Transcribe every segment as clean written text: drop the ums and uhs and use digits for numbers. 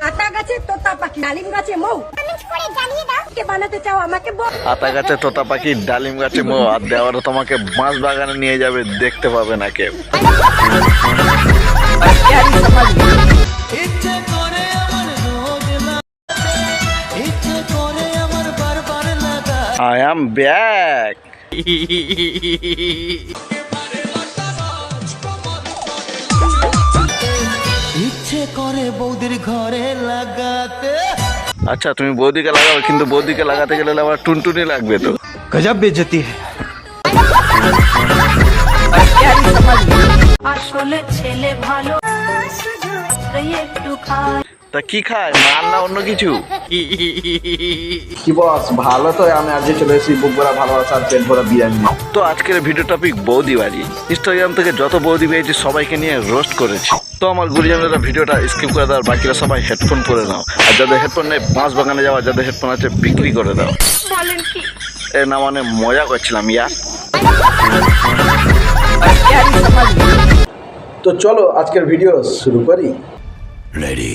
আতা গাছে তোতা পাখি, ডালিম গাছে মৌ। কমেন্ট করে জানিয়ে দাও কে বানাতে চাও আমাকে বল। আতা গাছে তোতা পাখি, ডালিম গাছে মৌ, আর দেওয়ারে তোমাকে মাছ বাগানে নিয়ে যাবে, দেখতে পাবে না কেউ। I am back. ইচ্ছে করে বৌদির ঘরে লাগাতে। আচ্ছা তুমি বৌদিকে লাগাও, কিন্তু বৌদিকে লাগাতে গেলে আবার টুনটুনি লাগবে তো। গজব বেজতি আসলে ছেলে ভালো, একটু খায়। তা কি খায়, মাল না অন্য কিছু? কি বস, ভালো তো। আমি আজকে চলে এসেছি বুক ভরা ভালোবাসা আর পেট ভরা বিরিয়ানি। তো আজকের ভিডিও টপিক বৌদি বাড়ি। ইনস্টাগ্রাম থেকে যত বৌদি পেয়েছি সবাইকে নিয়ে রোস্ট করেছি। তো আমার গুরুজনেরা ভিডিওটা স্কিপ করে দাও, বাকিরা সবাই হেডফোন পরে নাও। আর যাদের হেডফোন নেই মাছ বাগানে যাওয়া, যাদের হেডফোন আছে বিক্রি করে দাও। বলেন কি? এ না মানে মজা করছিলাম ইয়ার। তো চলো আজকের ভিডিও শুরু করি। Ready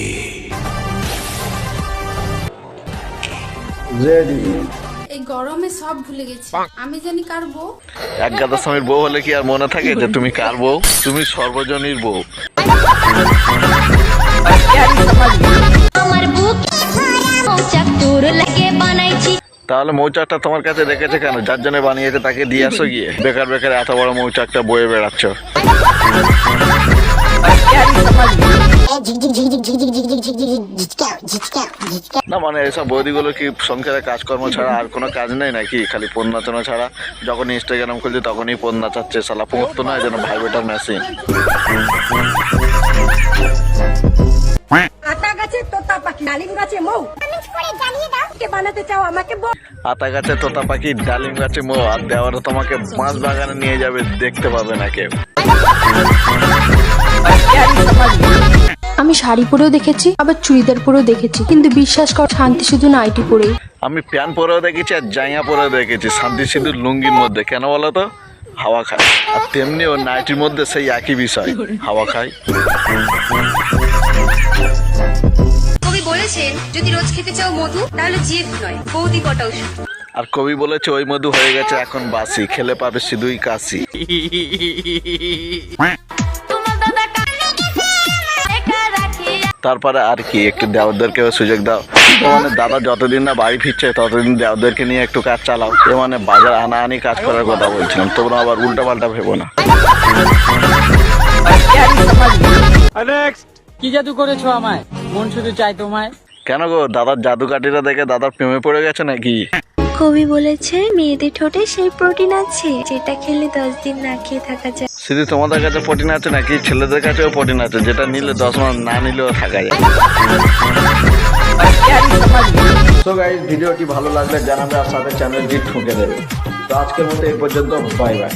ready. এই গরমে সব ভুলে গেছি, আমি জানি কার বউ। এক গাদা স্বামীর বউ হলে কি আর মনে থাকে যে তুমি কার বউ? তুমি সর্বজনীর বউ। আমার বুকে মৌচাক তোর লাগে বানাইছি। তাহলে মৌচাকটা তোমার কাছে রেখেছে কেন? যার জন্য বানিয়েছে তাকে দিয়ে আসো গিয়ে। বেকার বেকার এত বড় মৌচাকটা বয়ে বেড়াচ্ছ। না মানে এসব বৌদিগুলো কি সংসারে কাজকর্ম ছাড়া আর কোনো কাজ নেই নাকি? খালি ফোন নাচানো ছাড়া। যখন ইনস্টাগ্রাম খুলছে তখনই ফোন নাচাচ্ছে। শালা পড়তো না যেন ভাইবেটার মেশিন। আতা গাছে তোতা পাখি, ডালিম গাছে মৌ। কমেন্ট করে জানিয়ে দাও কে বানাতে চাও আমাকে বল। আতা গাছে তোতা পাখি, ডালিম গাছে মৌ, আর দেওয়ারে তোমাকে মাছ বাগানে নিয়ে যাবে, দেখতে পাবে না কেউ। আমি শাড়ি পরেও দেখেছি, আবার চুড়িদার পরেও দেখেছি, কিন্তু বিশ্বাস কর শান্তি শুধু নাইটি পরেই। আমি প্যান্ট পরেও দেখেছি আর জাঙ্গা পরেও দেখেছি, শান্তি সিঁদুর লুঙ্গির মধ্যে। কেন বলো তো? হাওয়া খায়। আর তেমনি ও নাইটির মধ্যে সেই একই বিষয়, হাওয়া খায়। কবি বলেছেন যদি রোজ খেতে চাও মধু তাহলে জিএফ নয় বৌদি কটা ওষুধ। আর কবি বলেছে ওই মধু হয়ে গেছে এখন বাসি, খেলে পাবে শুধুই কাশি। তারপরে আর কি, একটু দেওরদেরকে সুযোগ দাও। মানে দাদা যতদিন না বাড়ি ফিরছে ততদিন দেওরদেরকে নিয়ে একটু কাজ চালাও। মানে বাজার আনাআনি কাজ করার কথা বলছিলাম, তোমরা আবার উল্টা পাল্টা ভেবো না। কি জাদু করেছো আমায়, মন শুধু চাই তোমায়। কেন গো, দাদার জাদু কাঠিটা দেখে দাদার প্রেমে পড়ে গেছে নাকি? কবি বলেছে মেয়েদের ঠোঁটে সেই প্রোটিন আছে যেটা খেলে 10 দিন না খেয়ে থাকা যায়। শুধু তোমাদের কাছে প্রোটিন আছে নাকি ছেলেদের কাছেও প্রোটিন আছে, যেটা নিলে 10 মাস না নিলেও থাকা যায়। তো গাইস, ভিডিওটি ভালো লাগলে জানাবে আর সাথে চ্যানেলটি ঠুকে দেবে। তো আজকের মতো এই পর্যন্ত, বাই বাই।